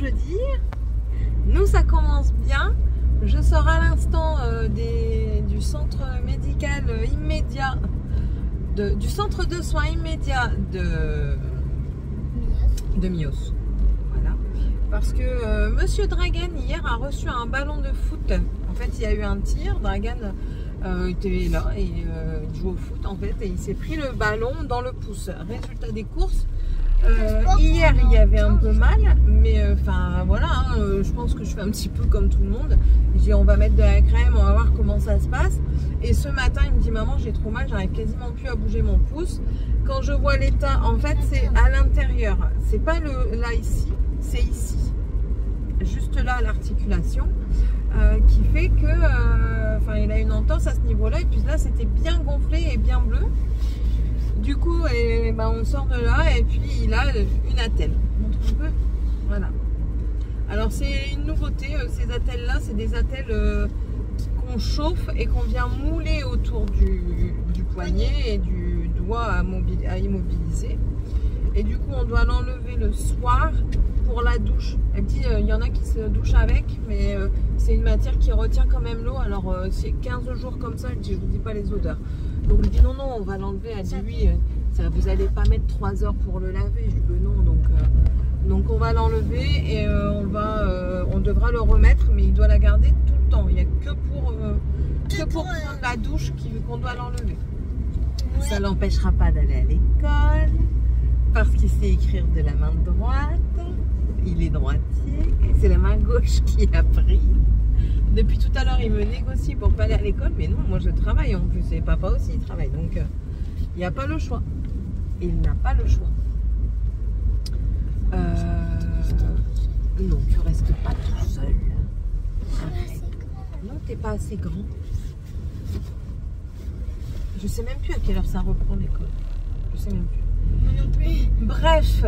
jeudi. Nous, ça commence bien. Je sors à l'instant du centre médical immédiat, du centre de soins immédiat de Mios. Voilà. Parce que Monsieur Dragan hier a reçu un ballon de foot. En fait, il y a eu un tir. Dragan était là et il joue au foot en fait, et il s'est pris le ballon dans le pouce. Résultat des courses. Hier il y avait un peu mal, mais enfin voilà, hein, je pense que je fais un petit peu comme tout le monde. Je dis on va mettre de la crème, on va voir comment ça se passe. Et ce matin il me dit maman j'ai trop mal, j'arrive quasiment plus à bouger mon pouce. Quand je vois l'état, en fait c'est à l'intérieur, c'est pas là ici, c'est ici, juste là l'articulation, qui fait que enfin il a une entorse à ce niveau là, et puis là c'était bien gonflé et bien bleu. Du coup, on sort de là et puis il a une attelle. Montre un peu. Voilà. Alors c'est une nouveauté, ces attelles là, c'est des attelles qu'on chauffe et qu'on vient mouler autour du poignet et du doigt à immobiliser. Et du coup on doit l'enlever le soir pour la douche. Elle dit il y en a qui se douchent avec, mais c'est une matière qui retient quand même l'eau. Alors c'est 15 jours comme ça, elle dit je vous dis pas les odeurs. Donc je dis non, on va l'enlever. Elle dit oui, vous n'allez pas mettre 3 heures pour le laver. Je dis non, donc on va l'enlever et on devra le remettre, mais il doit la garder tout le temps. Il n'y a que pour prendre la douche qu'on doit l'enlever. Ouais. Ça l'empêchera pas d'aller à l'école parce qu'il sait écrire de la main droite. Il est droitier. C'est la main gauche qui a pris. Depuis tout à l'heure, il me négocie pour pas aller à l'école, mais non, moi je travaille en plus, et papa aussi il travaille, donc il n'y a pas le choix. Il n'a pas le choix. Non, tu restes pas tout seul. Non, t'es pas assez grand. Je sais même plus à quelle heure ça reprend l'école. Je sais même plus. Moi non plus. Bref,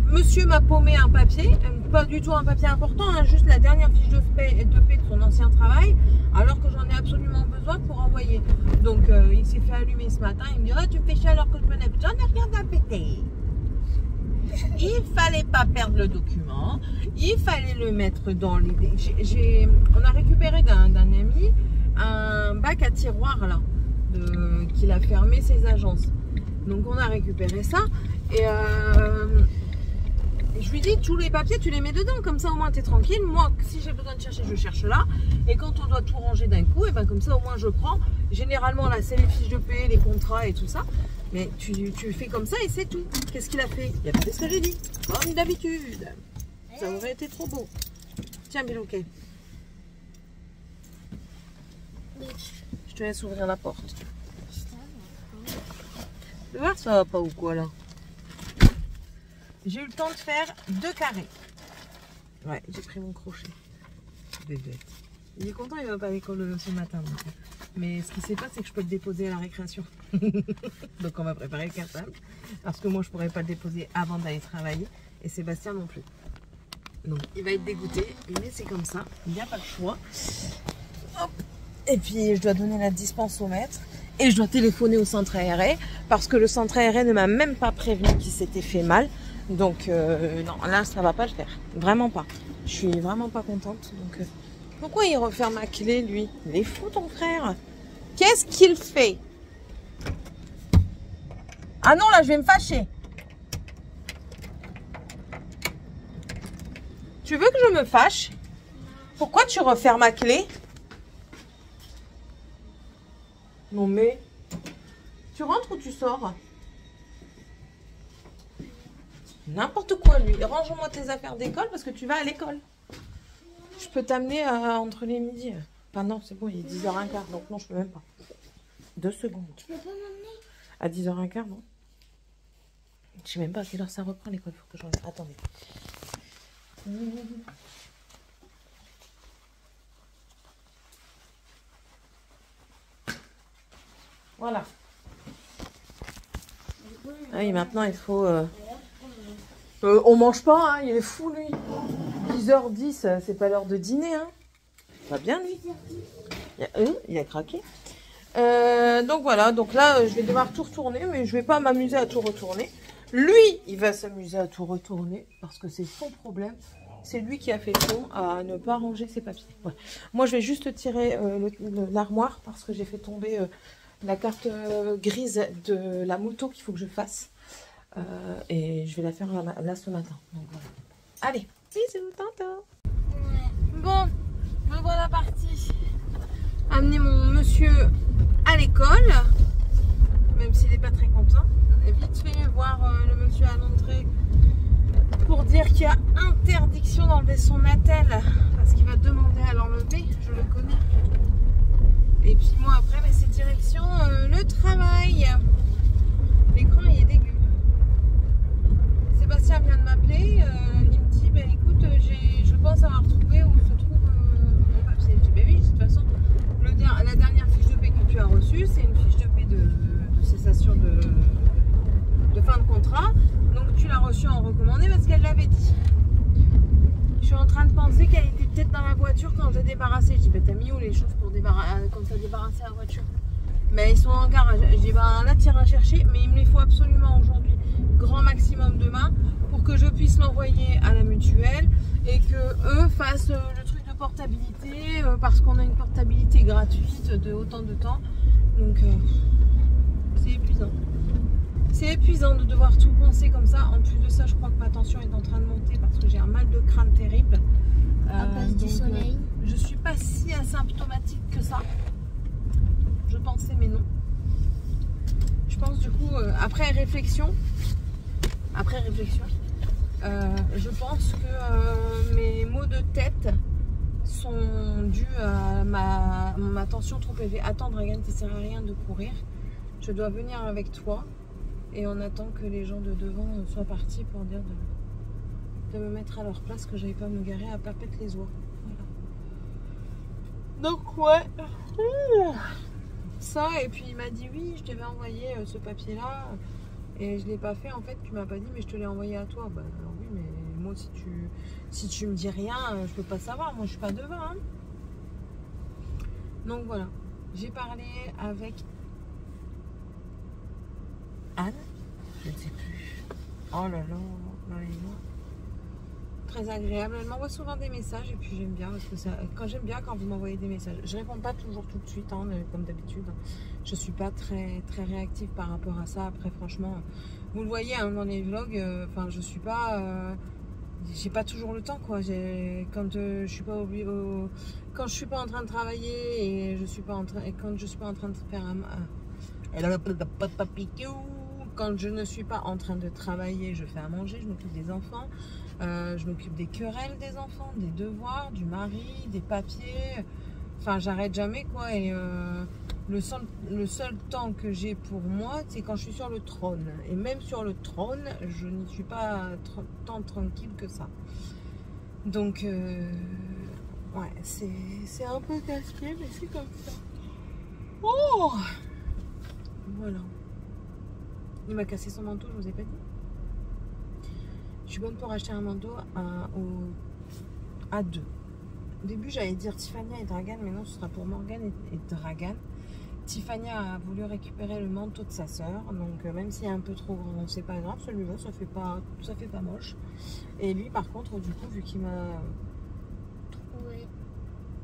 monsieur m'a paumé un papier, pas du tout un papier important, hein, juste la dernière fiche de paie de son ancien travail, alors que j'en ai absolument besoin pour envoyer. Donc il s'est fait allumer ce matin, il me dit tu me fais chier alors que je peux j'en ai rien à péter. Il fallait pas perdre le document, il fallait le mettre dans l'idée. On a récupéré d'un ami un bac à tiroirs là, qu'il a fermé ses agences. Donc on a récupéré ça et je lui dis tous les papiers tu les mets dedans, comme ça au moins tu es tranquille. Moi si j'ai besoin de chercher je cherche là, et quand on doit tout ranger d'un coup, et ben comme ça au moins je prends. Généralement là c'est les fiches de paie, les contrats et tout ça, mais tu fais comme ça et c'est tout. Qu'est-ce qu'il a fait? Il a fait ce que j'ai dit, comme d'habitude. Ça aurait été trop beau. Tiens Bilouquet, je te laisse ouvrir la porte. Tu vois, ça va pas ou quoi là? J'ai eu le temps de faire 2 carrés. Ouais, j'ai pris mon crochet. Bébé. Il est content, il va pas à l'école ce matin. Donc. Mais ce qui s'est passé, c'est que je peux le déposer à la récréation. Donc on va préparer le cartable. Parce que moi, je pourrais pas le déposer avant d'aller travailler. Et Sébastien non plus. Donc il va être dégoûté. Mais c'est comme ça. Il n'y a pas le choix. Hop. Et puis je dois donner la dispense au maître. Et je dois téléphoner au centre aéré, parce que le centre aéré ne m'a même pas prévenu qu'il s'était fait mal. Donc non, là ça va pas le faire. Vraiment pas. Je suis vraiment pas contente. Donc pourquoi il referme ma clé lui? Il est fou ton frère. Qu'est-ce qu'il fait? Ah non, là je vais me fâcher. Tu veux que je me fâche? Pourquoi tu refermes ma clé? Non mais, tu rentres ou tu sors? N'importe quoi lui. Range-moi tes affaires d'école parce que tu vas à l'école. Je peux t'amener entre les midis. Enfin non, c'est bon, il est 10h15, donc non, je peux même pas. 2 secondes. Tu peux pas m'emmener? À 10h15, non. Je sais même pas à quelle heure ça reprend l'école. Faut que je regarde. Attendez. Voilà. Ah oui, maintenant il faut... on mange pas, hein, il est fou lui. 10h10, c'est pas l'heure de dîner. Hein. Va bien lui. Il a craqué. Donc voilà, donc là je vais devoir tout retourner, mais je vais pas m'amuser à tout retourner. Lui, il va s'amuser à tout retourner parce que c'est son problème. C'est lui qui a fait le con à ne pas ranger ses papiers. Ouais. Moi, je vais juste tirer l'armoire parce que j'ai fait tomber la carte grise de la moto qu'il faut que je fasse. Et je vais la faire là ce matin. Donc, voilà. Allez, bisous, tantôt. Bon, me voilà partie amener mon monsieur à l'école. Même s'il n'est pas très content. Et vite fait voir le monsieur à l'entrée pour dire qu'il y a interdiction d'enlever son attel parce qu'il va demander à l'enlever, je le connais. Et puis moi après c'est direction le travail. L'écran il est dégueu. Sébastien vient de m'appeler, il me dit bah, écoute je pense avoir trouvé où se trouve mon papier. Je dis bah oui, de toute façon la dernière fiche de paie que tu as reçue c'est une fiche de paie de cessation de fin de contrat, donc tu l'as reçue en recommandé parce qu'elle l'avait dit. Je suis en train de penser qu'elle était peut-être dans la voiture quand j'ai débarrassé. Je dis bah t'as mis où les choses pour comme ça débarrasser la voiture? Mais ils sont en garage. Je dis bah là tu iras chercher, mais il me les faut absolument aujourd'hui, grand maximum demain, pour que je puisse l'envoyer à la mutuelle et que eux fassent le truc de portabilité parce qu'on a une portabilité gratuite de autant de temps. Donc c'est épuisant. C'est épuisant de devoir tout penser comme ça. En plus de ça, je crois que ma tension est en train de monter parce que j'ai un mal de crâne terrible. À cause du soleil. Je suis pas si asymptomatique que ça. Je pensais, mais non. Je pense du coup, après réflexion, je pense que mes maux de tête sont dus à ma tension trop élevée. Attends, Dragan, ça sert à rien de courir. Je dois venir avec toi. Et on attend que les gens de devant soient partis pour dire de me mettre à leur place, que j'aille pas me garer à Papette les oies. Voilà. Donc ouais. Ça, et puis il m'a dit oui, je devais envoyer ce papier là. Et je l'ai pas fait en fait, tu m'as pas dit mais je te l'ai envoyé à toi. Bah alors oui, mais moi si tu me dis rien, je peux pas savoir, moi je suis pas devant. Hein. Donc voilà. J'ai parlé avec Anne, je ne sais plus. Oh là là, très agréable. Elle m'envoie souvent des messages et puis j'aime bien parce que j'aime bien quand vous m'envoyez des messages. Je réponds pas toujours tout de suite, hein, comme d'habitude. Je suis pas très réactive par rapport à ça. Après, franchement, vous le voyez hein, dans les vlogs. Enfin, je suis pas, j'ai pas toujours le temps quoi. Quand je suis pas quand je suis pas en train de travailler et quand je suis pas en train de faire quand je ne suis pas en train de travailler, je fais à manger, je m'occupe des enfants, je m'occupe des querelles des enfants, des devoirs, du mari, des papiers. Enfin, j'arrête jamais quoi. Et le seul temps que j'ai pour moi, c'est quand je suis sur le trône. Et même sur le trône, je ne suis pas tant tranquille que ça. Donc, ouais, c'est un peu casse-pied, mais c'est comme ça. Oh! Voilà. Il m'a cassé son manteau, je vous ai pas dit. Je suis bonne pour acheter un manteau à deux. Au début, j'allais dire Tiffania et Dragan, mais non, ce sera pour Morgane et Dragan. Tiffania a voulu récupérer le manteau de sa sœur, donc même s'il est un peu trop grand, c'est pas grave. Celui-là, ça fait pas moche. Et lui, par contre, du coup, vu qu'il m'a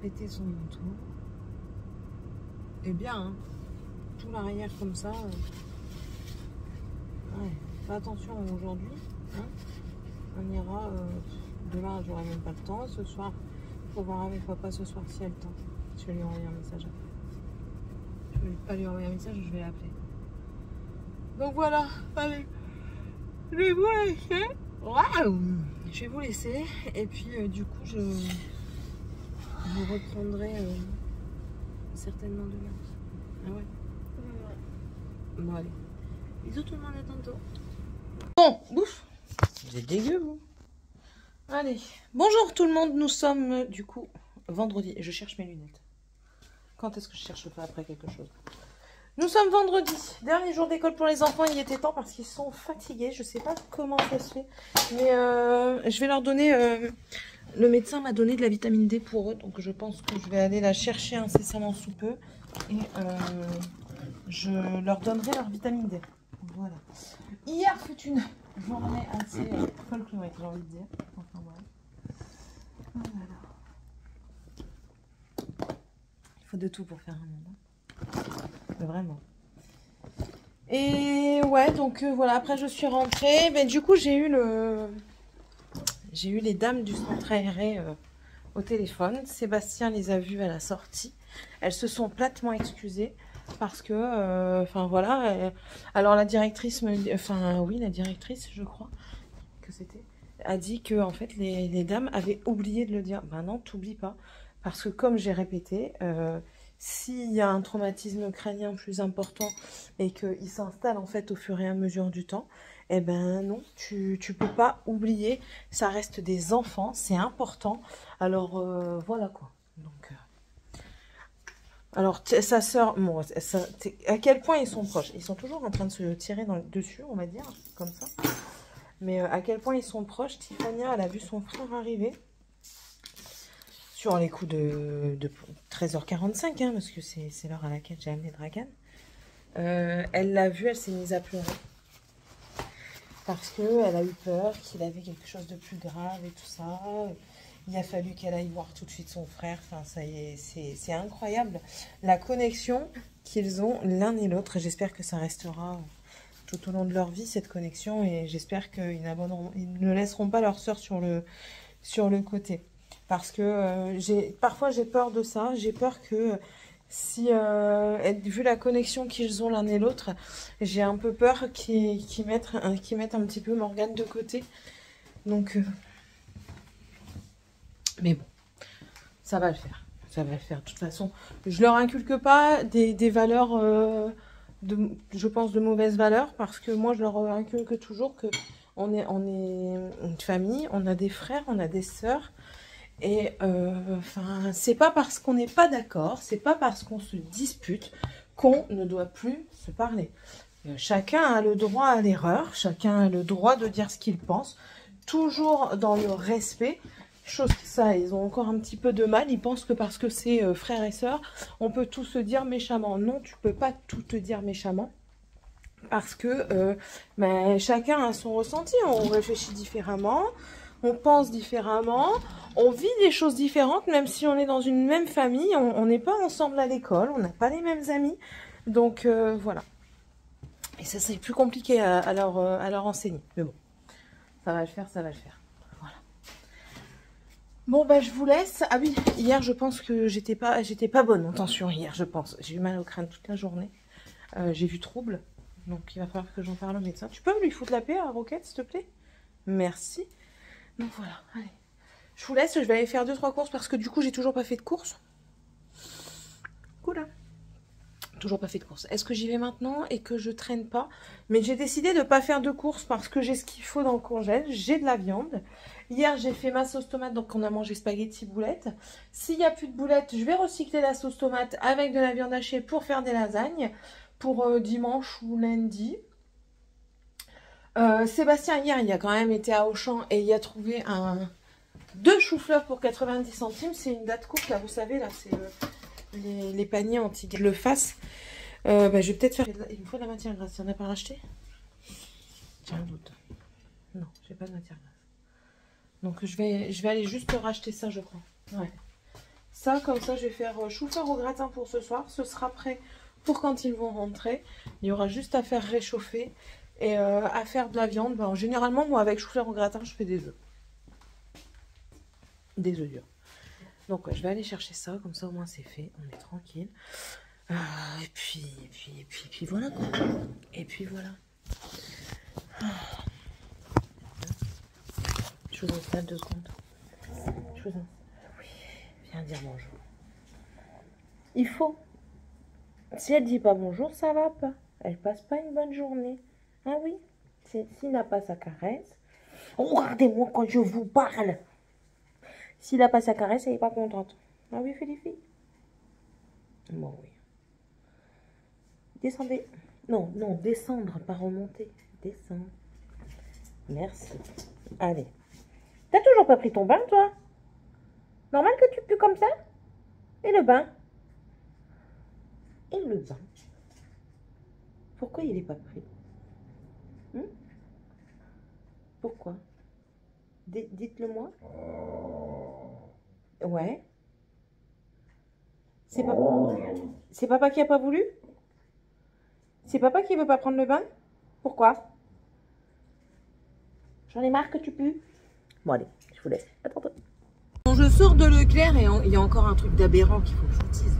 pété son manteau, et bien, hein, tout l'arrière comme ça. Ouais, fais attention aujourd'hui. Hein. On ira demain, j'aurai même pas le temps. Ce soir, faut voir avec papa ce soir si elle a le temps. Je vais lui envoyer un message après. Je vais pas lui envoyer un message, je vais l'appeler. Donc voilà, allez. Je vais vous laisser. Waouh! Je vais vous laisser. Et puis du coup, je vous reprendrai certainement demain. Ah ouais? Bon allez. Bisous tout le monde, à tantôt. Bon, bouffe. Vous êtes dégueu, vous. Allez. Bonjour tout le monde, nous sommes du coup vendredi. Je cherche mes lunettes. Quand est-ce que je cherche pas après quelque chose? Nous sommes vendredi. Dernier jour d'école pour les enfants. Il était temps parce qu'ils sont fatigués. Je sais pas comment ça se fait. Mais je vais leur donner... le médecin m'a donné de la vitamine D pour eux. Donc je pense que je vais aller la chercher incessamment sous peu. Et je leur donnerai leur vitamine D. Voilà. Hier fut une journée assez folklorique, j'ai envie de dire. Enfin, ouais. Oh là là. Il faut de tout pour faire un monde. Hein. Vraiment. Et ouais, donc voilà, après je suis rentrée. Mais du coup, j'ai eu les dames du centre aéré au téléphone. Sébastien les a vues à la sortie. Elles se sont platement excusées parce que, enfin voilà. Alors la directrice la directrice, je crois que c'était, a dit que en fait les dames avaient oublié de le dire. Ben non, t'oublies pas, parce que comme j'ai répété, s'il y a un traumatisme crânien plus important et qu'il s'installe en fait au fur et à mesure du temps, eh ben non, tu peux pas oublier, ça reste des enfants, c'est important. Alors voilà quoi. Donc alors sa sœur, bon, à quel point ils sont proches? Ils sont toujours en train de se tirer dessus, on va dire, comme ça. Mais à quel point ils sont proches. Tiffania, elle a vu son frère arriver sur les coups de 13h45, hein, parce que c'est l'heure à laquelle j'ai amené Dragan. Elle l'a vu, elle s'est mise à pleurer. Parce qu'elle a eu peur qu'il avait quelque chose de plus grave et tout ça. Il a fallu qu'elle aille voir tout de suite son frère. Enfin, ça y est, c'est incroyable. La connexion qu'ils ont l'un et l'autre. J'espère que ça restera tout au long de leur vie, cette connexion. Et j'espère qu'ils ne laisseront pas leur sœur sur le côté. Parce que parfois j'ai peur de ça. J'ai peur que si, vu la connexion qu'ils ont l'un et l'autre, j'ai un peu peur qu'ils mettent un petit peu Morgane de côté. Donc, mais bon, ça va le faire. Ça va le faire. De toute façon, je leur inculque pas des valeurs, je pense, de mauvaises valeurs. Parce que moi, je leur inculque toujours que on est une famille, on a des frères, on a des sœurs. Et enfin, c'est pas parce qu'on n'est pas d'accord, c'est pas parce qu'on se dispute qu'on ne doit plus se parler. Chacun a le droit à l'erreur, chacun a le droit de dire ce qu'il pense, toujours dans le respect. Chose que ça, ils ont encore un petit peu de mal, ils pensent que parce que c'est frères et sœurs, on peut tout se dire méchamment. Non, tu peux pas tout te dire méchamment. Parce que chacun a son ressenti, on réfléchit différemment, on pense différemment, on vit des choses différentes, même si on est dans une même famille, on n'est pas ensemble à l'école, on n'a pas les mêmes amis. Donc voilà. Et ça, c'est plus compliqué à leur enseigner. Mais bon, ça va le faire, ça va le faire. Voilà. Bon, bah je vous laisse. Ah oui, hier, je pense que j'étais pas bonne en tension hier, je pense. J'ai eu mal au crâne toute la journée. J'ai vu trouble. Donc, il va falloir que j'en parle au médecin. Tu peux lui foutre la paix à Roquette, s'il te plaît? Merci. Donc, voilà. Allez. Je vous laisse. Je vais aller faire 2-3 courses parce que du coup, j'ai toujours pas fait de courses. Cool, hein? Toujours pas fait de courses. Est-ce que j'y vais maintenant et que je traîne pas? Mais j'ai décidé de pas faire de courses parce que j'ai ce qu'il faut dans le congèle. J'ai de la viande. Hier, j'ai fait ma sauce tomate. Donc, on a mangé spaghetti boulettes. S'il n'y a plus de boulettes, je vais recycler la sauce tomate avec de la viande hachée pour faire des lasagnes. Pour dimanche ou lundi. Sébastien, hier, il a quand même été à Auchan et il a trouvé 2 choux-fleurs pour 90 centimes. C'est une date courte, là, vous savez, là, c'est les paniers anti le fasse. Je vais peut-être faire... Il me faut de la matière grasse. Tu en as pas racheté? J'ai un doute. Non, j'ai pas de matière grasse. Donc, je vais aller juste racheter ça, je crois. Ouais. Ça, comme ça, je vais faire chou-fleur au gratin pour ce soir. Ce sera prêt pour quand ils vont rentrer. Il y aura juste à faire réchauffer et à faire de la viande. Ben, généralement, moi, avec chou-fleur au gratin, je fais des œufs. Des œufs durs. Donc, ouais, je vais aller chercher ça. Comme ça, au moins, c'est fait. On est tranquille. Et puis voilà, quoi. Et puis voilà. Je vous installe 2 secondes. Oui, viens dire bonjour. Il faut. Si elle dit pas bonjour, ça va pas. Elle passe pas une bonne journée. Ah oui. S'il n'a pas sa caresse. Regardez-moi quand je vous parle. S'il n'a pas sa caresse, elle n'est pas contente. Ah oui, Félicie. Bon, oui. Descendez. Non, descendre, pas remonter. Descendre. Merci. Allez. T'as toujours pas pris ton bain, toi? Normal que tu pues comme ça? Et le bain? Et le bain? Pourquoi il n'est pas pris? Pourquoi? Dites-le moi. Ouais. C'est papa qui a pas voulu? C'est papa qui veut pas prendre le bain? Pourquoi? J'en ai marre que tu pues. Bon allez, je vous laisse. Attends. Bon, je sors de Leclerc et il y a encore un truc d'aberrant qu'il faut que je vous dise.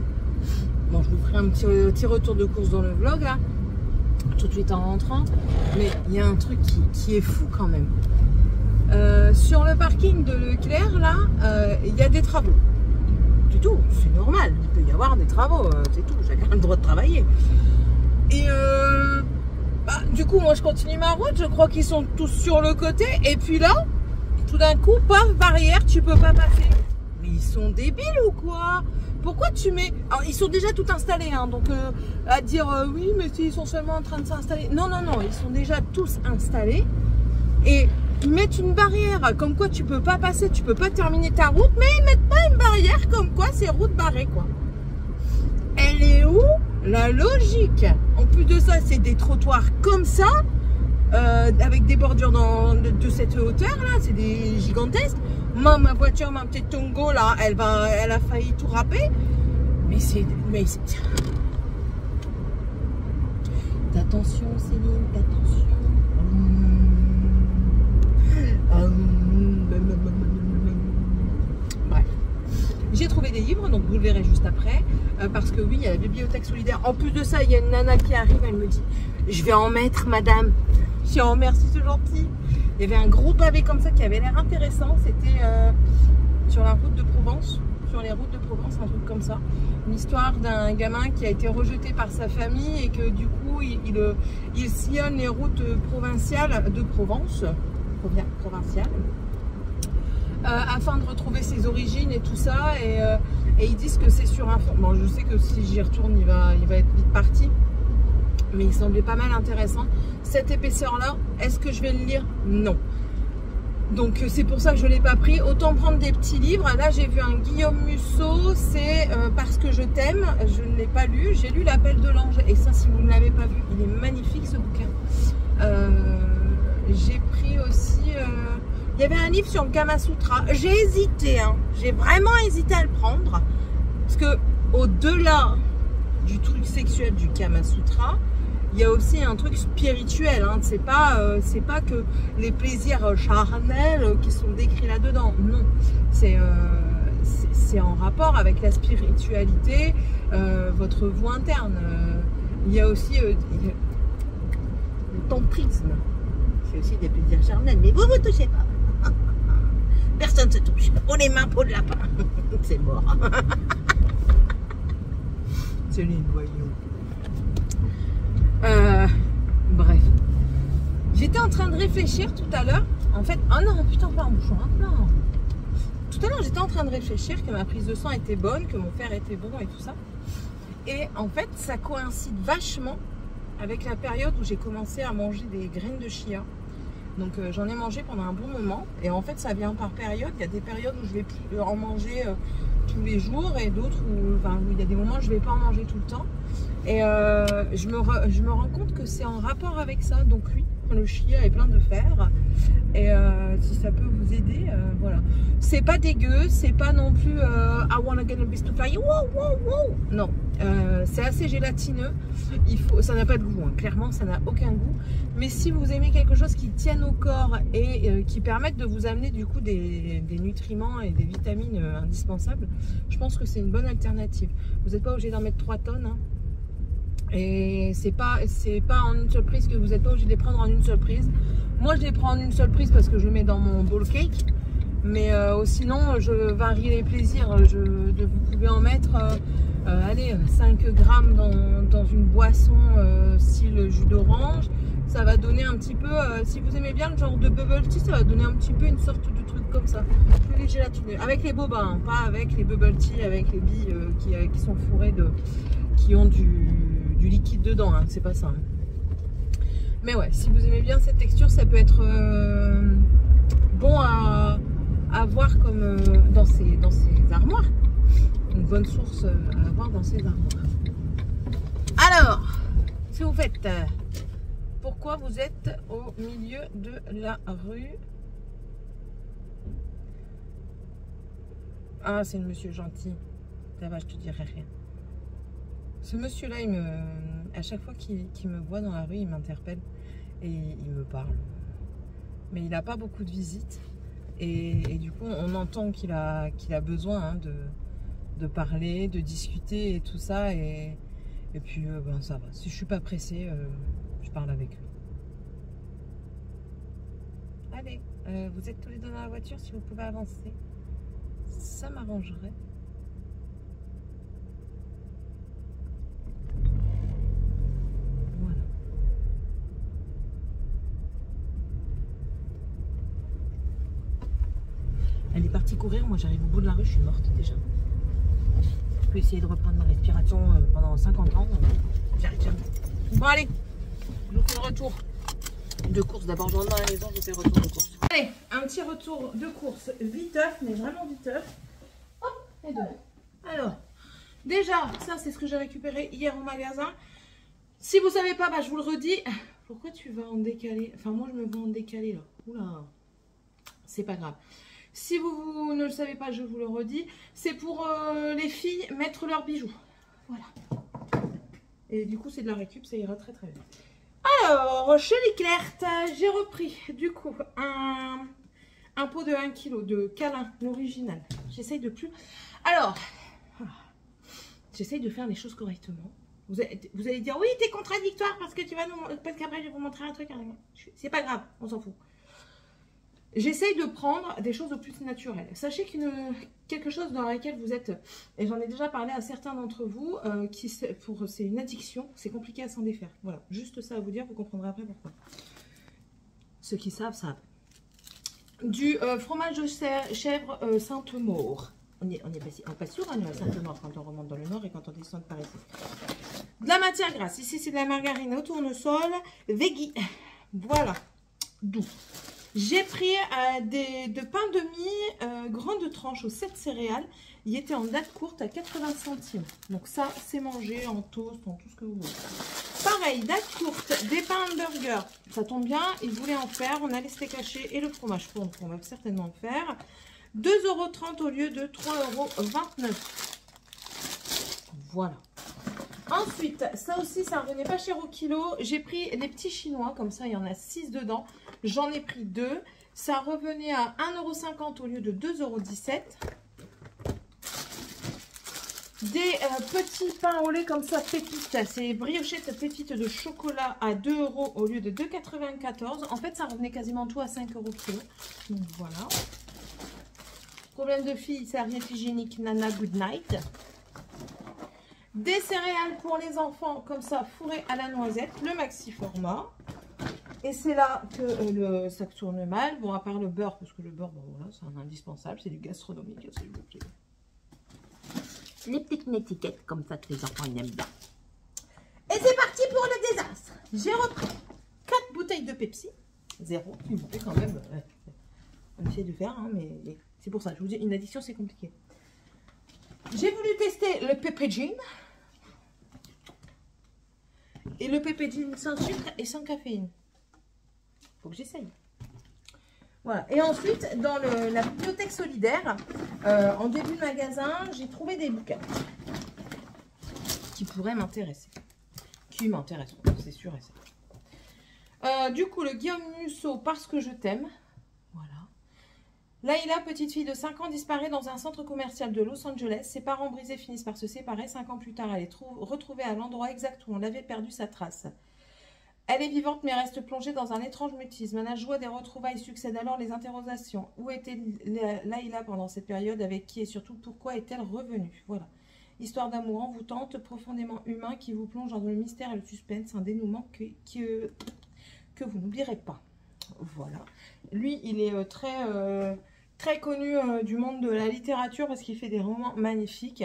Bon, je vous ferai un petit retour de course dans le vlog là, tout de suite en rentrant. Mais il y a un truc qui est fou quand même. Sur le parking de Leclerc là, il y a des travaux. Du tout, c'est normal, il peut y avoir des travaux, c'est tout, chacun a le droit de travailler. Et du coup, moi je continue ma route, je crois qu'ils sont tous sur le côté, et puis là, tout d'un coup, paf, barrière, tu peux pas passer. Mais ils sont débiles ou quoi? Pourquoi tu mets... Alors, ils sont déjà tout installés, hein, donc à dire oui, mais ils sont seulement en train de s'installer. Non, ils sont déjà tous installés, et ils mettent une barrière, comme quoi tu peux pas passer, tu peux pas terminer ta route, mais ils mettent pas une barrière, comme quoi c'est route barrée, quoi. Elle est où la logique? En plus de ça, c'est des trottoirs comme ça, avec des bordures de cette hauteur là, c'est des gigantesques. Moi, ma voiture, ma petite Tongo là, elle a failli tout râper. Mais c'est... Attention Céline, attention. Bref, j'ai trouvé des livres, donc vous le verrez juste après, parce que oui, il y a la bibliothèque solidaire. En plus de ça, il y a une nana qui arrive, elle me dit je vais en mettre madame. Je dis oh merci, c'est gentil. Il y avait un gros pavé comme ça qui avait l'air intéressant, c'était sur la route de Provence, sur les routes de Provence, un truc comme ça, une histoire d'un gamin qui a été rejeté par sa famille et que du coup il sillonne les routes provinciales de Provence, afin de retrouver ses origines et tout ça, et ils disent que c'est sur un fond. Bon, je sais que si j'y retourne, il va être vite parti, mais il semblait pas mal intéressant. Cette épaisseur là, est-ce que je vais le lire? Non. Donc c'est pour ça que je ne l'ai pas pris. Autant prendre des petits livres. Là j'ai vu un Guillaume Musso, c'est Parce que je t'aime. Je ne l'ai pas lu. J'ai lu L'Appel de l'Ange. Et ça, si vous ne l'avez pas vu, il est magnifique ce bouquin. J'ai pris aussi... il y avait un livre sur le Kama Sutra. J'ai hésité. Hein. J'ai vraiment hésité à le prendre. Parce que au-delà du truc sexuel du Kama Sutra, il y a aussi un truc spirituel, hein. C'est pas que les plaisirs charnels qui sont décrits là-dedans, non. C'est en rapport avec la spiritualité, votre vous interne. Il y a aussi le tantrisme, c'est aussi des plaisirs charnels, mais vous ne touchez pas. Personne ne se touche. Oh les mains, peau de lapin. C'est mort. C'est les voyons. Bref, j'étais en train de réfléchir tout à l'heure. En fait, oh non, putain, pas un bouchon maintenant. Tout à l'heure, j'étais en train de réfléchir que ma prise de sang était bonne, que mon fer était bon et tout ça. Et en fait, ça coïncide vachement avec la période où j'ai commencé à manger des graines de chia. Donc, j'en ai mangé pendant un bon moment. Et en fait, ça vient par période. Il y a des périodes où je vais plus en manger tous les jours et d'autres où, où il y a des moments où je ne vais pas en manger tout le temps. Et je me rends compte que c'est en rapport avec ça. Donc oui, le chia est plein de fer. Et si ça peut vous aider, voilà. C'est pas dégueu, c'est pas non plus I wanna get a piece to fly. Wow, wow, wow. Non, c'est assez gélatineux. Ça n'a pas de goût, hein. Clairement, ça n'a aucun goût. Mais si vous aimez quelque chose qui tienne au corps et qui permette de vous amener du coup des nutriments et des vitamines indispensables, je pense que c'est une bonne alternative. Vous n'êtes pas obligé d'en mettre 3 tonnes. Hein. Et c'est pas en une seule prise que vous n'êtes pas obligé de les prendre en une seule prise. Moi je les prends en une seule prise parce que je le mets dans mon bowl cake. Mais sinon je varie les plaisirs. Vous pouvez en mettre allez, 5 grammes dans une boisson style jus d'orange. Ça va donner un petit peu, si vous aimez bien le genre de bubble tea, ça va donner un petit peu une sorte de truc comme ça. Plus gélatineux. Avec les bobas, hein, pas avec les bubble tea, avec les billes qui sont fourrées qui ont du liquide dedans, hein, c'est pas ça. Hein. Mais ouais, si vous aimez bien cette texture, ça peut être bon à avoir comme dans ces armoires. Une bonne source à avoir dans ces armoires. Alors, si vous faites, pourquoi vous êtes au milieu de la rue? Ah, c'est le monsieur gentil. Ça va, je te dirai rien. Ce monsieur-là, à chaque fois qu'il me voit dans la rue, il m'interpelle et il me parle. Mais il n'a pas beaucoup de visites. Et du coup, on entend qu'il a besoin hein, de parler, de discuter et tout ça. Et puis, ben, ça va. Si je ne suis pas pressée, je parle avec lui. Allez, vous êtes tous les deux dans la voiture, si vous pouvez avancer. Ça m'arrangerait. Voilà. Elle est partie courir, moi j'arrive au bout de la rue, je suis morte déjà. Je peux essayer de reprendre ma respiration pendant 50 ans. J'arrive jamais. Bon allez, je vous fais le retour de course. D'abord je rentre dans la maison, je vous fais le retour de course. Allez, un petit retour de course viteuf, mais vraiment viteuf. Hop, les deux. Alors, déjà, ça c'est ce que j'ai récupéré hier au magasin. Si vous savez pas, bah, je vous le redis. Pourquoi tu vas en décalé? Enfin moi je me vois en décalé là. Oula, c'est pas grave. Si vous ne le savez pas, je vous le redis. C'est pour les filles mettre leurs bijoux. Voilà. Et du coup, c'est de la récup, ça ira très très bien. Alors, chez Leclerc, j'ai repris du coup un pot de 1 kg de câlin, l'original. J'essaye de plus. Alors, j'essaye de faire les choses correctement. Vous allez dire, oui, t'es contradictoire parce que tu vas nous... Parce qu'après, je vais vous montrer un truc. C'est pas grave, on s'en fout. J'essaye de prendre des choses au plus naturelles. Sachez quelque chose dans laquelle vous êtes, et j'en ai déjà parlé à certains d'entre vous, c'est une addiction, c'est compliqué à s'en défaire. Voilà, juste ça à vous dire, vous comprendrez après pourquoi. Ceux qui savent, savent. Du fromage de chèvre Sainte-Maure. On pas sûr à Sainte-Maure quand on remonte dans le nord et quand on descend par ici. De la matière grasse. Ici, c'est de la margarine au tournesol. Veggie. Voilà. Doux. J'ai pris de pain de mie grande tranche aux 7 céréales. Il était en date courte à 80 centimes. Donc ça, c'est mangé en toast, en tout ce que vous voulez. Pareil, date courte, des pains hamburger. Ça tombe bien, ils voulaient en faire. On a les steaks hachés et le fromage fond. Donc on va certainement le faire. 2,30 € au lieu de 3,29 €. Voilà. Ensuite, ça aussi, ça ne revenait pas cher au kilo. J'ai pris les petits chinois, comme ça, il y en a 6 dedans. J'en ai pris 2. Ça revenait à 1,50 € au lieu de 2,17 €. Des petits pains au lait comme ça, pépites. C'est briochettes pépites de chocolat à 2 € au lieu de 2,94 €. En fait, ça revenait quasiment tout à 5 € kilo. Donc voilà. Problème de fille, serviette hygiénique Nana Good Night. Des céréales pour les enfants, comme ça, fourrées à la noisette, le maxi format. Et c'est là que ça tourne mal. Bon, à part le beurre, parce que le beurre, bon, voilà, c'est un indispensable, c'est du gastronomique, s'il vous plaît. Les petites étiquettes, comme ça, que les enfants ils aiment bien. Et c'est parti pour le désastre. J'ai repris 4 bouteilles de Pepsi. 0, s'il vous plaît, quand même. On essaie de faire, hein, mais c'est pour ça. Je vous dis, une addiction, c'est compliqué. J'ai voulu tester le Pepegin. Et le Pepegin sans sucre et sans caféine. Faut que j'essaye. Voilà. Et ensuite, dans la bibliothèque solidaire, en début de magasin, j'ai trouvé des bouquins qui pourraient m'intéresser. Qui m'intéresseront, c'est sûr et certain. Du coup, le Guillaume Musso, Parce que je t'aime. Voilà. Layla, petite fille de 5 ans, disparaît dans un centre commercial de Los Angeles. Ses parents brisés finissent par se séparer. 5 ans plus tard, elle est retrouvée à l'endroit exact où on avait perdu sa trace. Elle est vivante mais reste plongée dans un étrange mutisme. À la joie des retrouvailles succèdent alors les interrogations. Où était Layla pendant cette période? Avec qui? Et surtout, pourquoi est-elle revenue? Voilà. Histoire d'amour envoûtante, profondément humain, qui vous plonge dans le mystère et le suspense. Un dénouement que vous n'oublierez pas. Voilà. Lui, il est très connu du monde de la littérature parce qu'il fait des romans magnifiques.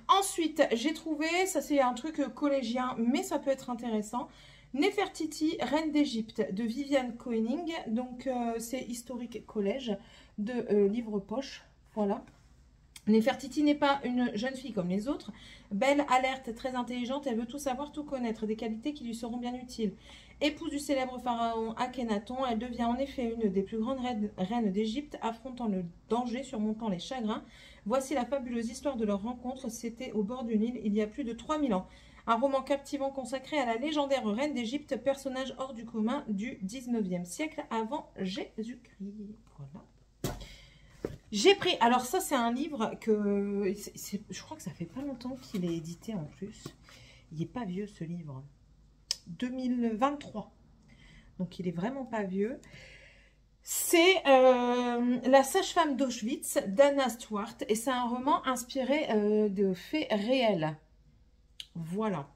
Ensuite, j'ai trouvé, ça c'est un truc collégien, mais ça peut être intéressant. Néfertiti, reine d'Égypte, de Viviane Koenig. Donc, c'est historique collège de livre poche. Voilà. Nefertiti n'est pas une jeune fille comme les autres. Belle, alerte, très intelligente, elle veut tout savoir, tout connaître, des qualités qui lui seront bien utiles. Épouse du célèbre pharaon Akhenaton, elle devient en effet une des plus grandes reines d'Égypte, affrontant le danger, surmontant les chagrins. Voici la fabuleuse histoire de leur rencontre, c'était au bord du Nil il y a plus de 3000 ans. Un roman captivant consacré à la légendaire reine d'Égypte, personnage hors du commun du 19e siècle avant Jésus-Christ. Voilà. J'ai pris, alors ça c'est un livre que, je crois que ça fait pas longtemps qu'il est édité en plus. Il n'est pas vieux ce livre. 2023. Donc il est vraiment pas vieux. C'est La sage-femme d'Auschwitz d'Anna Stewart et c'est un roman inspiré de faits réels. Voilà.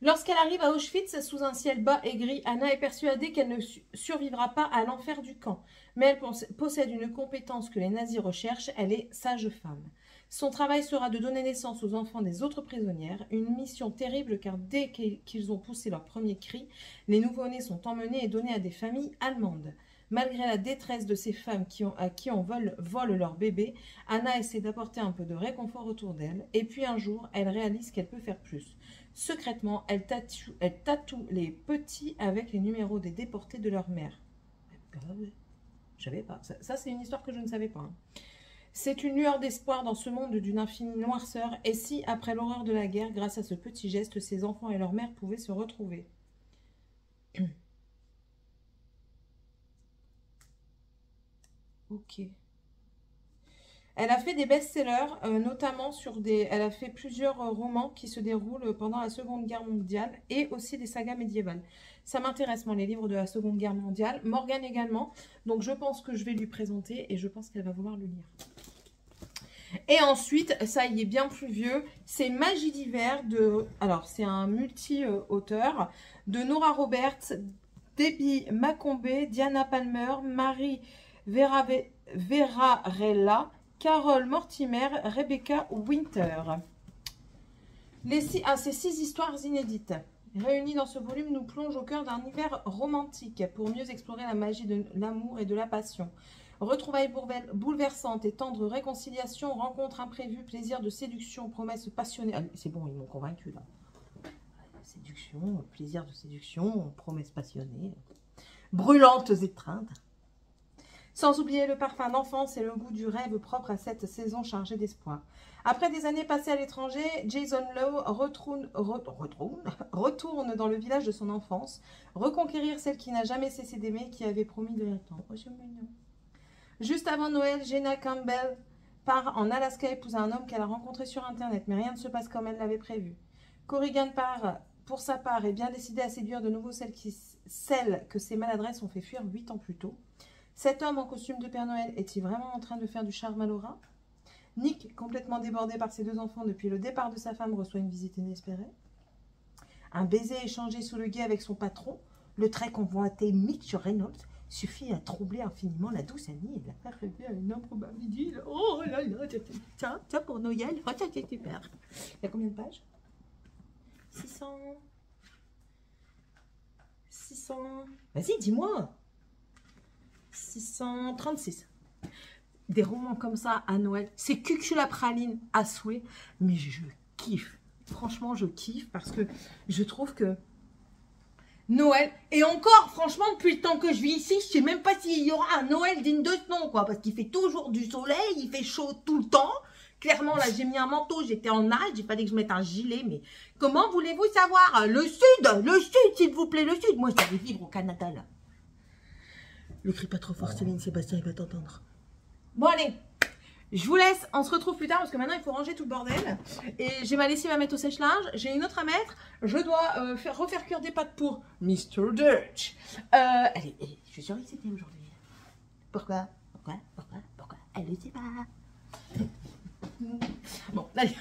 Lorsqu'elle arrive à Auschwitz, sous un ciel bas et gris, Anna est persuadée qu'elle ne survivra pas à l'enfer du camp. Mais elle possède une compétence que les nazis recherchent, elle est sage-femme. Son travail sera de donner naissance aux enfants des autres prisonnières, une mission terrible car dès qu'ils ont poussé leur premier cri, les nouveau-nés sont emmenés et donnés à des familles allemandes. Malgré la détresse de ces femmes à qui on vole leur bébé, Anna essaie d'apporter un peu de réconfort autour d'elle. Et puis un jour, elle réalise qu'elle peut faire plus. Secrètement, elle tatoue les petits avec les numéros des déportés de leur mère. Je savais pas. Ça c'est une histoire que je ne savais pas. Hein. C'est une lueur d'espoir dans ce monde d'une infinie noirceur. Et si, après l'horreur de la guerre, grâce à ce petit geste, ces enfants et leur mère pouvaient se retrouver. Ok. Elle a fait des best-sellers, notamment sur des... Elle a fait plusieurs romans qui se déroulent pendant la Seconde Guerre mondiale et aussi des sagas médiévales. Ça m'intéresse, moi, les livres de la Seconde Guerre mondiale. Morgane également. Donc, je pense que je vais lui présenter et je pense qu'elle va vouloir le lire. Et ensuite, ça y est bien plus vieux, c'est Magie d'hiver de... Alors, c'est un multi-auteur de Nora Roberts, Debbie Maccombé, Diana Palmer, Marie Verarella, Carole Mortimer, Rebecca Winter. Ces 6 histoires inédites. Réunies dans ce volume, nous plongeons au cœur d'un hiver romantique pour mieux explorer la magie de l'amour et de la passion. Retrouvailles bouleversantes et tendres réconciliations, rencontres imprévues, plaisir de séduction, promesses passionnées. Ah, c'est bon, ils m'ont convaincu là. Séduction, plaisir de séduction, promesses passionnées, brûlantes étreintes. Sans oublier le parfum d'enfance et le goût du rêve propre à cette saison chargée d'espoir. Après des années passées à l'étranger, Jason Lowe retourne dans le village de son enfance, reconquérir celle qui n'a jamais cessé d'aimer, qui avait promis de l'attendre. Oh, c'est mignon. Juste avant Noël, Jenna Campbell part en Alaska épouser un homme qu'elle a rencontré sur Internet, mais rien ne se passe comme elle l'avait prévu. Corrigan part, pour sa part, est bien décidée à séduire de nouveau celle que ses maladresses ont fait fuir 8 ans plus tôt. Cet homme en costume de Père Noël est-il vraiment en train de faire du charme à Laura? Nick, complètement débordé par ses 2 enfants depuis le départ de sa femme, reçoit une visite inespérée. Un baiser échangé sous le guet avec son patron, le très convoité Mitch Reynolds, suffit à troubler infiniment la douce Annie et la faire rêver à une improbable idylle. Oh là là, ça pour Noël, oh, ça c'est super. Il y a combien de pages? 600. Vas-y, dis-moi. 636. Des romans comme ça à Noël, c'est cuculapraline à souhait, mais je kiffe. Franchement, je kiffe parce que je trouve que Noël, et encore, franchement, depuis le temps que je vis ici, je sais même pas s'il y aura un Noël digne de ce nom, quoi, parce qu'il fait toujours du soleil, il fait chaud tout le temps. Clairement, là, j'ai mis un manteau, j'étais en nage, il fallait que je mette un gilet, mais comment voulez-vous savoir? Le sud, s'il vous plaît, le sud. Moi, je vais vivre au Canada, là. Ne crie pas trop fort, Céline, Sébastien, il va t'entendre. Bon, allez, je vous laisse, on se retrouve plus tard, parce que maintenant, il faut ranger tout le bordel. Et j'ai ma lessive à mettre au sèche-linge, j'ai une autre à mettre, je dois refaire cuire des pâtes pour Mr. Dutch. Allez, je suis sûre que c'était aujourd'hui. Pourquoi? Elle ne sait pas. Bon, allez.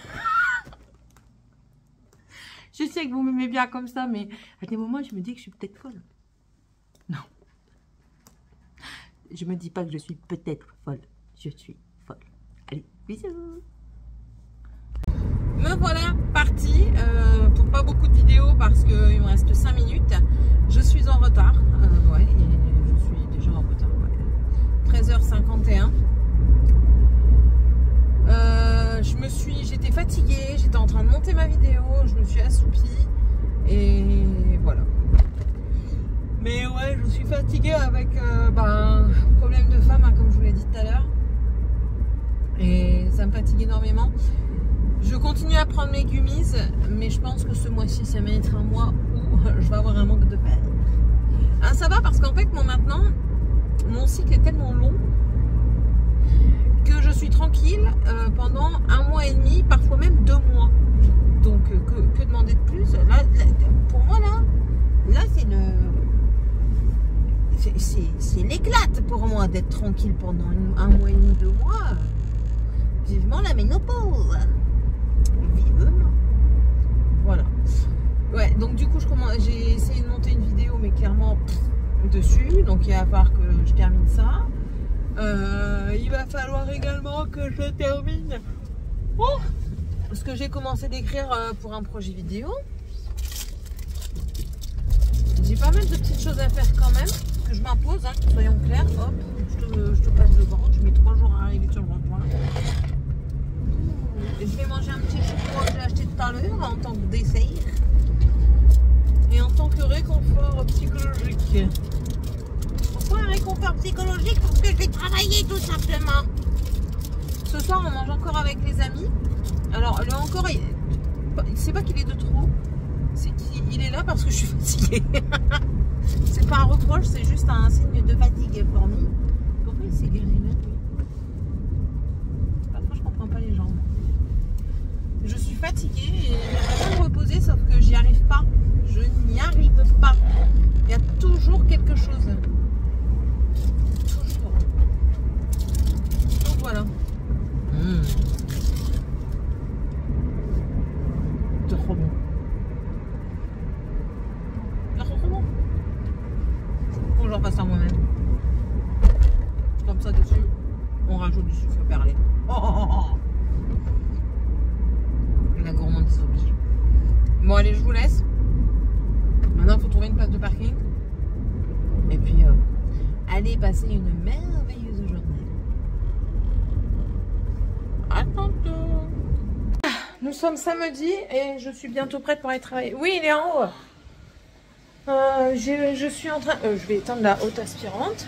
Je sais que vous m'aimez bien comme ça, mais à des moments, je me dis que je suis peut-être folle. Non. Je me dis pas que je suis peut-être folle. Je suis folle. Allez, bisous. Me voilà partie pour pas beaucoup de vidéos parce qu'il me reste 5 minutes. Je suis en retard. Ouais, et je suis déjà en retard. Ouais. 13h51. monté ma vidéo, je me suis assoupie et voilà. Mais ouais, je suis fatiguée avec problème de femme, hein, comme je vous l'ai dit tout à l'heure. Et ça me fatigue énormément. Je continue à prendre mes gummies, mais je pense que ce mois-ci, ça va être un mois où je vais avoir un manque de fer. Ah, ça va parce qu'en fait, moi maintenant, mon cycle est tellement long que je suis tranquille pendant un mois et demi, parfois même 2 mois. Donc, que demander de plus? Là, pour moi, là c'est le... C'est l'éclate pour moi d'être tranquille pendant un mois et demi, 2 mois. Vivement la ménopause. Vivement. Voilà. Ouais, donc du coup, j'ai essayé de monter une vidéo, mais clairement dessus. Donc il va falloir que je termine ça. Il va falloir également que je termine ce que j'ai commencé d'écrire pour un projet vidéo. J'ai pas mal de petites choses à faire quand même, que je m'impose, hein, soyons clairs. Hop, je te passe le ventre, je mets 3 jours à arriver sur le rond-point. Je vais manger un petit chocolat que j'ai acheté tout à l'heure en tant que dessert et en tant que réconfort psychologique. Pourquoi un réconfort psychologique? Parce que je vais travailler tout simplement. Ce soir on mange encore avec les amis. Alors le encore, c'est pas qu'il est de trop, c'est qu'il est là parce que je suis fatiguée. C'est pas un reproche, c'est juste un signe de fatigue pour moi. Pourquoi il s'est garé là? Parfois je comprends pas les gens. Je suis fatiguée et j'aimerais bien me reposer, sauf que j'y arrive pas. Je n'y arrive pas. Il y a toujours quelque chose. Toujours. Donc voilà. C'est trop bon. C'est trop bon. Faut que j'en fasse à moi-même. Comme ça dessus, on rajoute du sucre perlé. La gourmandise oblige. Bon allez, je vous laisse. Maintenant il faut trouver une place de parking. Et puis allez passer une merveilleuse journée. À tantôt. Nous sommes samedi et je suis bientôt prête pour aller travailler. Oui, il est en haut. Je suis en train... je vais éteindre la haute aspirante.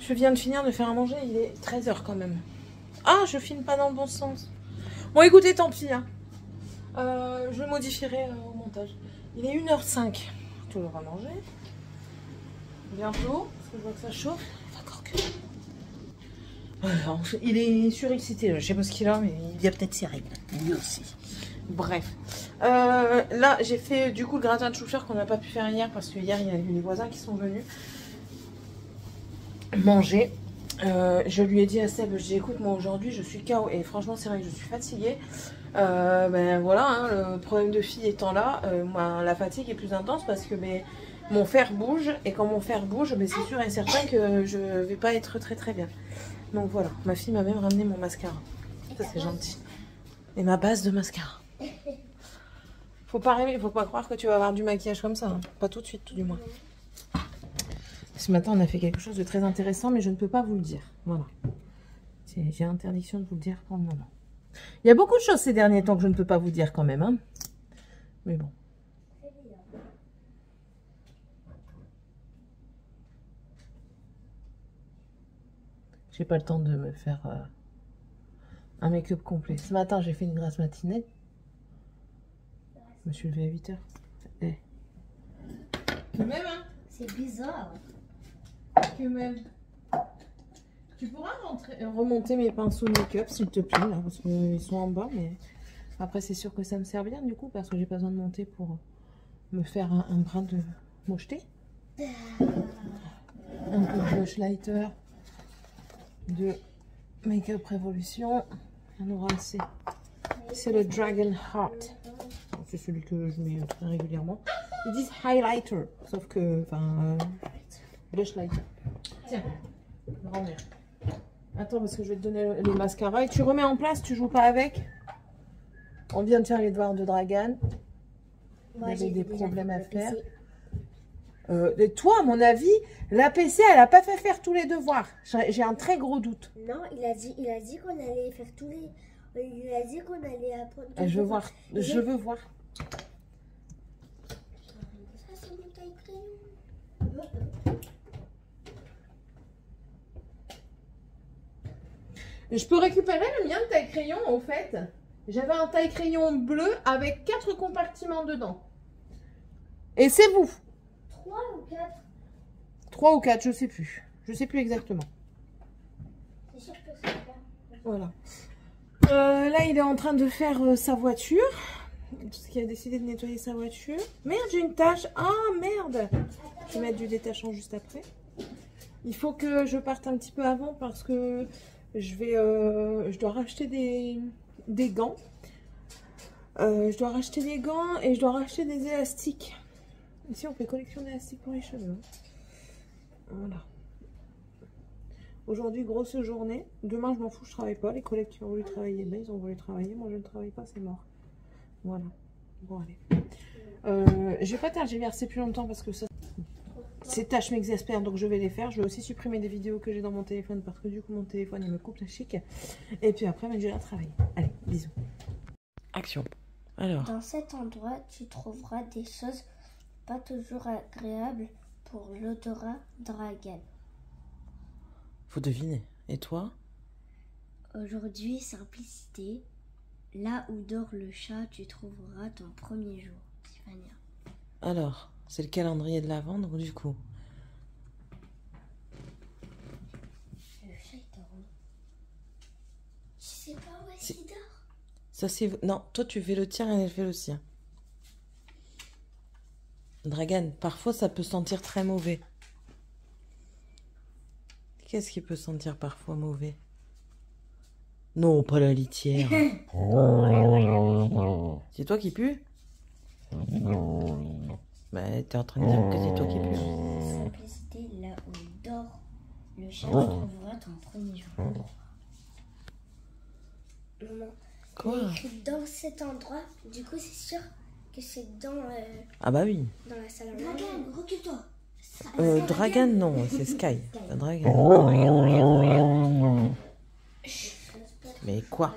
Je viens de finir de faire à manger. Il est 13 h quand même. Ah, je filme pas dans le bon sens. Bon, écoutez, tant pis. Hein. Je le modifierai au montage. Il est 1h05. Toujours à manger. Bientôt, parce que je vois que ça chauffe. D'accord que... Alors, il est surexcité. Je sais pas ce qu'il a, mais il y a peut-être ses règles. Lui aussi. Bref. Là, j'ai fait du coup le gratin de chou-fleur qu'on n'a pas pu faire hier parce que hier, il y a eu les voisins qui sont venus manger. Je lui ai dit à Seb, je dis écoute, moi aujourd'hui je suis KO et franchement c'est vrai que je suis fatiguée. Ben voilà, hein, le problème de fille étant là, moi, la fatigue est plus intense parce que mon fer bouge et quand mon fer bouge, c'est sûr et certain que je vais pas être très bien. Donc voilà, ma fille m'a même ramené mon mascara. Ça c'est gentil. Et ma base de mascara. Faut pas rêver, faut pas croire que tu vas avoir du maquillage comme ça, hein. Pas tout de suite, tout du moins. Ce matin, on a fait quelque chose de très intéressant, mais je ne peux pas vous le dire. Voilà. J'ai interdiction de vous le dire pour le moment. Il y a beaucoup de choses ces derniers temps que je ne peux pas vous dire quand même. Hein. Mais bon. J'ai pas le temps de me faire un make-up complet. Ce matin, j'ai fait une grasse matinée. Je me suis levée à 8 h. Eh. Que même, hein? C'est bizarre. Que même. Tu pourras remonter mes pinceaux make-up s'il te plaît, là, parce qu'ils sont en bas, mais après c'est sûr que ça me sert bien du coup, parce que j'ai pas besoin de monter pour me faire un brin de mocheté. Un peu de blush lighter de Make-up Revolution. Il y en aura assez. C'est le Dragon Heart. C'est celui que je mets très régulièrement. Ils disent highlighter, sauf que, blush lighter. Tiens, grand-mère. Attends, parce que je vais te donner les mascaras. Et tu remets en place, tu joues pas avec. On vient de faire les devoirs de Dragan. Moi, j'ai des problèmes à faire. PC. Toi, à mon avis, la PC, elle a pas fait faire tous les devoirs. J'ai un très gros doute. Non, il a dit qu'on allait faire tous les... Il a dit qu'on allait apprendre. Je veux voir. Je veux voir. Ça, c'est mon taille-crayon. Je peux récupérer le mien de taille-crayon, au fait. J'avais un taille-crayon bleu avec 4 compartiments dedans. Et c'est vous. 3 ou 4? 3 ou 4, je sais plus. Je sais plus exactement. C'est sûr que c'est pas. Voilà. Là, il est en train de faire sa voiture. Parce qu'il a décidé de nettoyer sa voiture. Merde, j'ai une tache. Ah, merde. Je vais mettre du détachant juste après. Il faut que je parte un petit peu avant parce que je dois racheter des gants. Je dois racheter des gants et je dois racheter des élastiques. Ici, on fait collection d'élastiques pour les cheveux. Voilà. Aujourd'hui, grosse journée. Demain, je m'en fous, je travaille pas. Les collègues qui ont voulu travailler, ben, ils ont voulu travailler. Moi, je ne travaille pas, c'est mort. Voilà. Bon, allez. Je vais pas tergiverser plus longtemps parce que ça... Ces tâches m'exaspèrent, donc je vais les faire. Je vais aussi supprimer des vidéos que j'ai dans mon téléphone parce que du coup, mon téléphone, il me coupe la chic. Et puis après, je vais travailler. Allez, bisous. Action. Alors. Dans cet endroit, tu trouveras des choses pas toujours agréables pour l'odorat Dragan. Faut deviner. Et toi? Aujourd'hui, simplicité. Là où dort le chat, tu trouveras ton premier jour. Tiffania. Alors, c'est le calendrier de l'Avent, donc du coup. Le chat, il dort où? Je sais pas où est-ce qu'il dort. Ça c'est... Non, toi tu fais le tien et elle fait le sien. Dragan, parfois ça peut sentir très mauvais. Qu'est-ce qui peut sentir parfois mauvais? Non, pas la litière. C'est toi qui pue? Bah, t'es en train de dire que c'est toi qui pue. Simplicité, là où dort le chat, tu trouveras ton premier jour. Maman. Quoi? Il est écrit dans cet endroit, du coup c'est sûr que c'est dans, Ah bah oui. dans la salle à manger. Dragan, recule-toi. Dragan, non, c'est Sky. Pas Dragan. Mais quoi?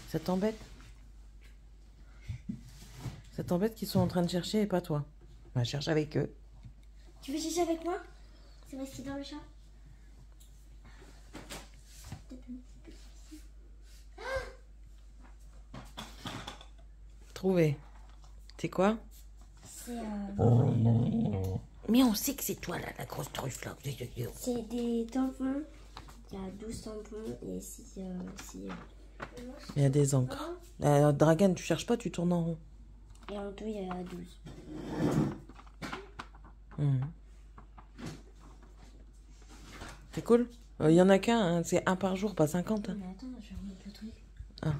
Ça t'embête? Ça t'embête qu'ils sont en train de chercher et pas toi? Bah, cherche avec eux. Tu veux chercher avec moi? C'est parce qu'il est dans le chat. Trouver. C'est quoi? C'est Mais on sait que c'est toi là, la grosse truffe là. c'est des tampons. Il y a 12 tampons et si Il y a des encres. Dragan, tu cherches pas, tu tournes en rond. et en tout il y a 12. C'est cool. Il y en a qu'un, hein, c'est un par jour, pas 50. Hein. Mais attends, je vais remettre le truc. Ah.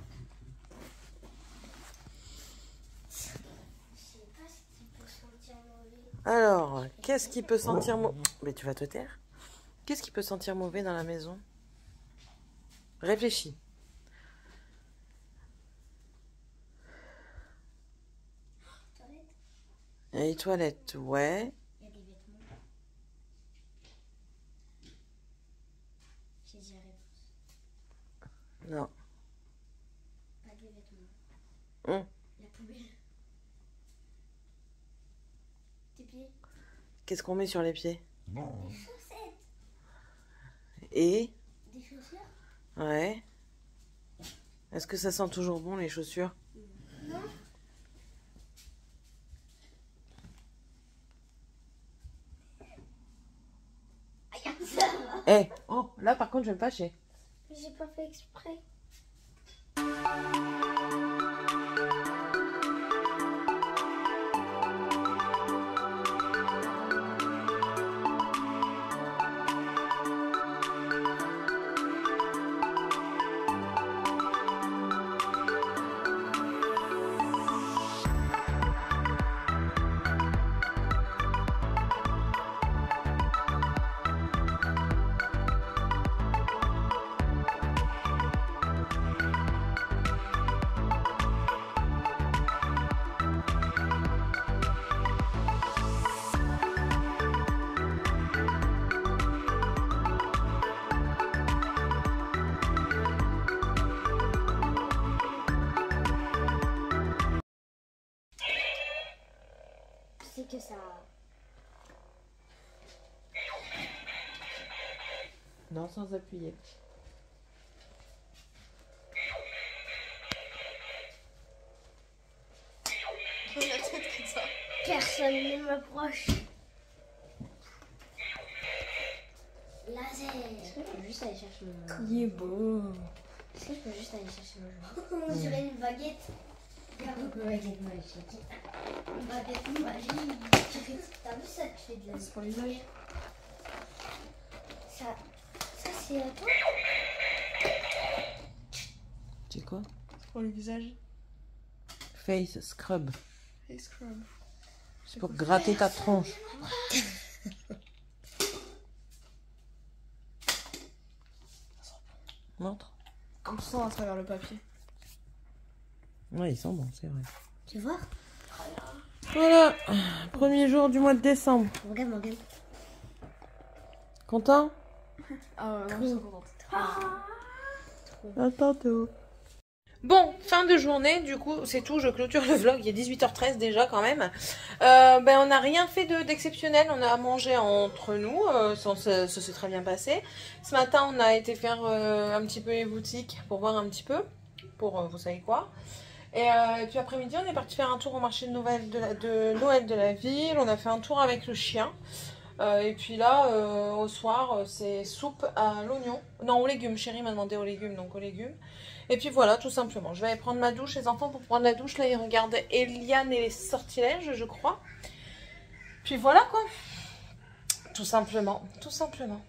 Alors, qu'est-ce qui peut sentir mauvais? Mais tu vas te taire. Qu'est-ce qui peut sentir mauvais dans la maison? Réfléchis. Les toilettes, ouais. Il y a des vêtements. J'ai dit la réponse. Non. Pas des vêtements. Hum. La poubelle. Tes pieds. Qu'est-ce qu'on met sur les pieds? Des chaussettes. Et? Des chaussures. Ouais. Est-ce que ça sent toujours bon les chaussures? Non. Eh, oh, là par contre je vais me fâcher. J'ai pas fait exprès. c'est que ça... Non, sans appuyer. La tête comme ça. Personne ne m'approche. Laser. Est-ce que je peux juste aller chercher mon jouet? Il est beau. Est-ce que je peux juste aller chercher mon jouet? On dirait une baguette. Regarde une baguette magique. Une baguette magique. T'as vu ça, tu fais de la... C'est pour l'image. Ça c'est à toi? C'est quoi? C'est pour le visage. Face scrub. Face scrub. C'est pour gratter ta tronche. Montre. Comme ça à travers le papier. Ouais, ils sont bons, c'est vrai. Tu vois? Voilà, premier jour du mois de décembre. Regarde, regarde. Content? Ah ouais, non, je suis contente. À tantôt. Bon, fin de journée, du coup, c'est tout, je clôture le vlog, il est 18h13 déjà quand même. On n'a rien fait d'exceptionnel, on a mangé entre nous, ça s'est très bien passé. Ce matin, on a été faire un petit peu les boutiques pour voir un petit peu, pour vous savez quoi. Et puis après-midi, on est parti faire un tour au marché de Noël de la ville, on a fait un tour avec le chien. Et puis là, au soir, c'est soupe à l'oignon. Non, aux légumes. Chérie m'a demandé aux légumes, donc aux légumes. Et puis voilà, tout simplement. Je vais aller prendre ma douche. Les enfants, pour prendre la douche, là, ils regardent Eliane et les sortilèges, je crois. Puis voilà, quoi. Tout simplement. Tout simplement.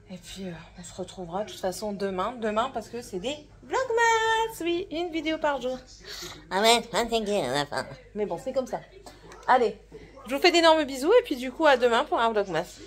Et puis, on se retrouvera de toute façon demain. Demain, parce que c'est des vlogmas. Oui, une vidéo par jour. Ah ouais, à la fin. Mais bon, c'est comme ça. Allez. Je vous fais d'énormes bisous et puis du coup à demain pour un vlogmas.